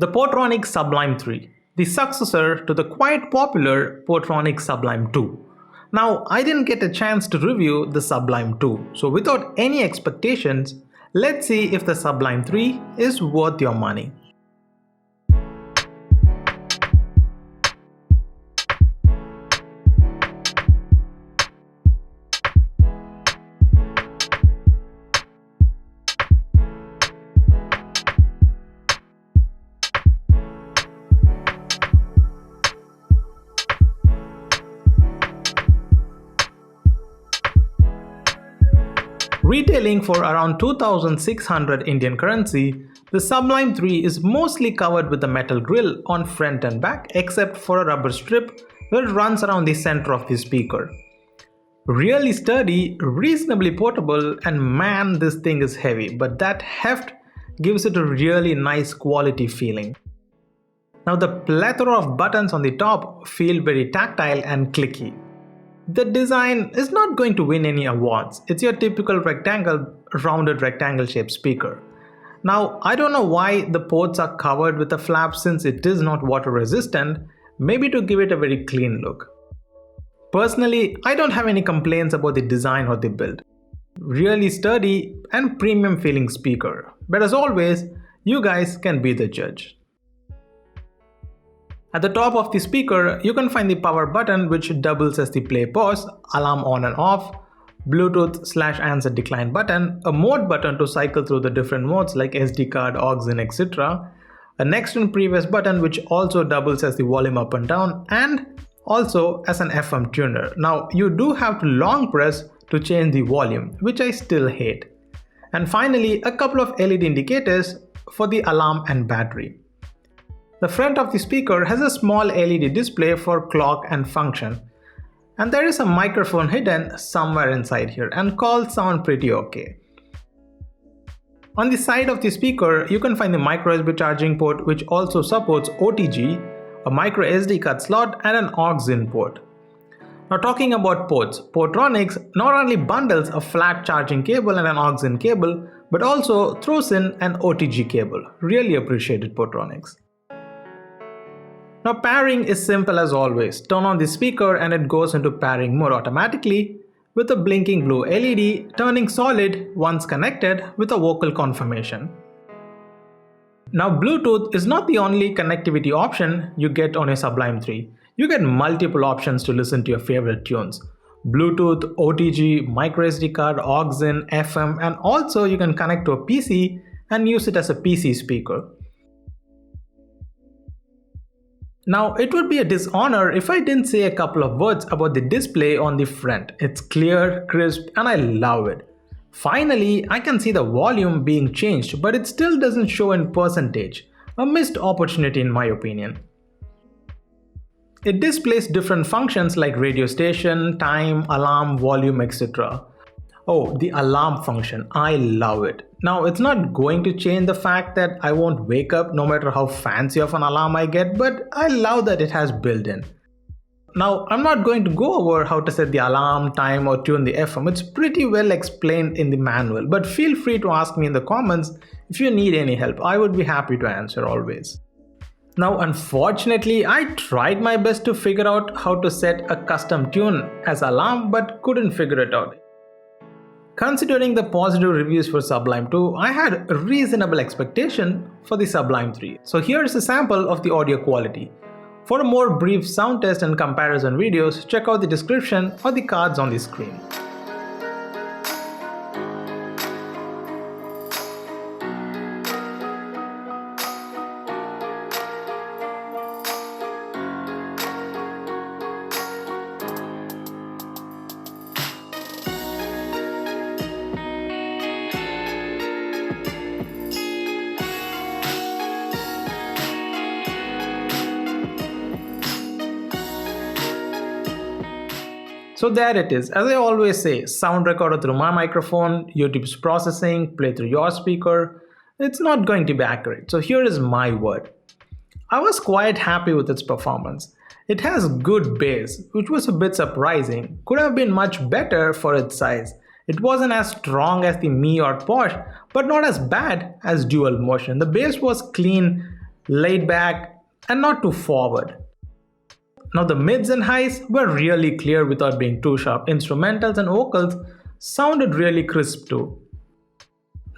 The Portronics Sublime 3, the successor to the quite popular Portronics Sublime 2. Now, I didn't get a chance to review the Sublime 2, so without any expectations, let's see if the Sublime 3 is worth your money. Retailing for around 2,600 Indian currency, the Sublime 3 is mostly covered with a metal grille on front and back except for a rubber strip that runs around the center of the speaker. Really sturdy, reasonably portable, and man, this thing is heavy, but that heft gives it a really nice quality feeling. Now the plethora of buttons on the top feel very tactile and clicky. The design is not going to win any awards. It's your typical rounded rectangle shaped speaker. Now, I don't know why the ports are covered with a flap since it is not water resistant, maybe to give it a very clean look. Personally, I don't have any complaints about the design or the build. Really sturdy and premium feeling speaker. But as always, you guys can be the judge. At the top of the speaker, you can find the power button which doubles as the play pause, alarm on and off, Bluetooth/answer decline button, a mode button to cycle through the different modes like SD card, aux in, etc., a next and previous button which also doubles as the volume up and down, and also as an FM tuner. Now you do have to long press to change the volume, which I still hate. And finally, a couple of LED indicators for the alarm and battery. The front of the speaker has a small LED display for clock and function, and there is a microphone hidden somewhere inside here, and calls sound pretty okay. On the side of the speaker, you can find the micro USB charging port which also supports OTG, a micro SD card slot, and an aux in port. Now talking about ports, Portronics not only bundles a flat charging cable and an aux in cable, but also throws in an OTG cable. Really appreciated Portronics. Now pairing is simple as always. Turn on the speaker and it goes into pairing mode automatically with a blinking blue LED turning solid once connected with a vocal confirmation. Now Bluetooth is not the only connectivity option you get on a Sublime 3. You get multiple options to listen to your favorite tunes. Bluetooth, OTG, microSD card, aux in, FM, and also you can connect to a PC and use it as a PC speaker. Now, it would be a dishonor if I didn't say a couple of words about the display on the front. It's clear, crisp, and I love it. Finally, I can see the volume being changed, but it still doesn't show in percentage. A missed opportunity in my opinion. It displays different functions like radio station, time, alarm, volume, etc. Oh, the alarm function, I love it. Now, it's not going to change the fact that I won't wake up no matter how fancy of an alarm I get, but I love that it has built-in. Now, I'm not going to go over how to set the alarm, time, or tune the FM. It's pretty well explained in the manual, but feel free to ask me in the comments if you need any help. I would be happy to answer always. Now, unfortunately, I tried my best to figure out how to set a custom tune as alarm, but couldn't figure it out. Considering the positive reviews for Sublime 2, I had a reasonable expectation for the Sublime 3. So here is a sample of the audio quality. For a more brief sound test and comparison videos, check out the description or the cards on the screen. So there it is. As I always say, sound recorder through my microphone, YouTube's processing, play through your speaker. It's not going to be accurate. So here is my word. I was quite happy with its performance. It has good bass, which was a bit surprising. Could have been much better for its size. It wasn't as strong as the Mi or Posh, but not as bad as Dual Motion. The bass was clean, laid back, and not too forward. Now the mids and highs were really clear without being too sharp. Instrumentals and vocals sounded really crisp too.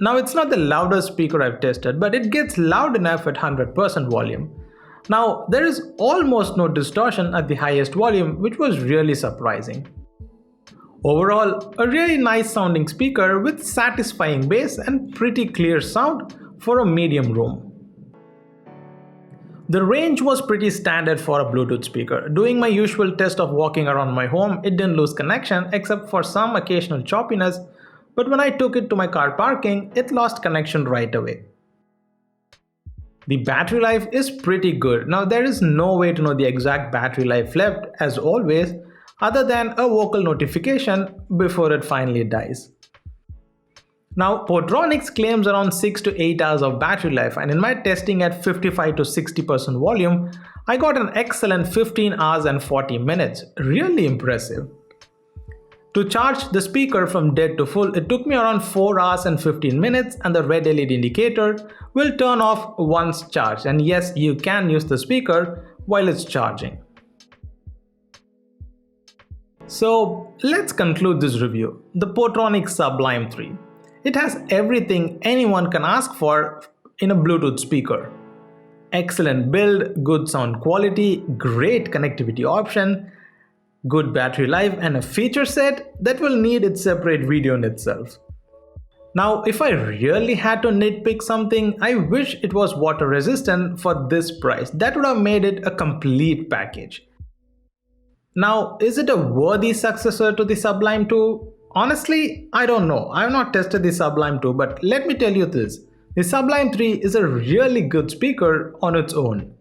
Now it's not the loudest speaker I've tested, but it gets loud enough at 100% volume. Now there is almost no distortion at the highest volume, which was really surprising. Overall, a really nice sounding speaker with satisfying bass and pretty clear sound for a medium room. The range was pretty standard for a Bluetooth speaker. Doing my usual test of walking around my home, it didn't lose connection except for some occasional choppiness, but when I took it to my car parking, it lost connection right away. The battery life is pretty good. Now there is no way to know the exact battery life left, as always, other than a vocal notification before it finally dies. Now Portronics claims around 6 to 8 hours of battery life, and in my testing at 55 to 60% volume, I got an excellent 15 hours and 40 minutes. Really impressive. To charge the speaker from dead to full, it took me around 4 hours and 15 minutes, and the red LED indicator will turn off once charged. And yes, you can use the speaker while it's charging. So let's conclude this review. The Portronics Sublime 3. It has everything anyone can ask for in a Bluetooth speaker. Excellent build, good sound quality, great connectivity option, good battery life, and a feature set that will need its separate video in itself. Now, if I really had to nitpick something, I wish it was water resistant for this price. That would have made it a complete package. Now, is it a worthy successor to the Sublime 2? Honestly, I don't know. I have not tested the Sublime 2, but let me tell you this. The Sublime 3 is a really good speaker on its own.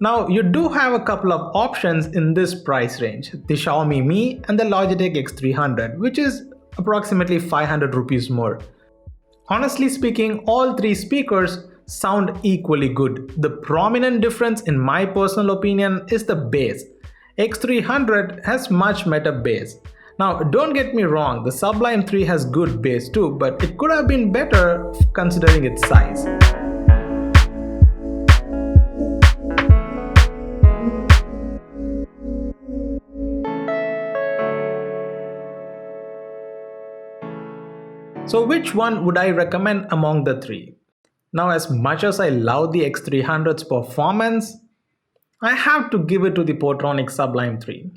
Now, you do have a couple of options in this price range. The Xiaomi Mi and the Logitech X300, which is approximately 500 rupees more. Honestly speaking, all three speakers sound equally good. The prominent difference in my personal opinion is the bass. X300 has much better bass. Now don't get me wrong, the Sublime 3 has good bass too, but it could have been better considering its size. So which one would I recommend among the three? Now as much as I love the X300's performance, I have to give it to the Portronics Sublime 3.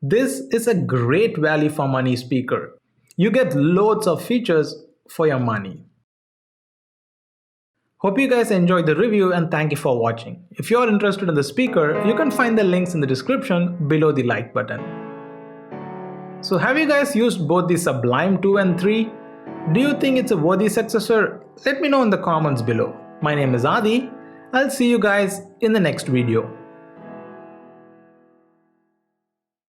This is a great value for money speaker. You get loads of features for your money. Hope you guys enjoyed the review and thank you for watching. If you are interested in the speaker, you can find the links in the description below the like button. So have you guys used both the Sublime 2 and 3? Do you think it's a worthy successor? Let me know in the comments below. My name is Adi. I'll see you guys in the next video.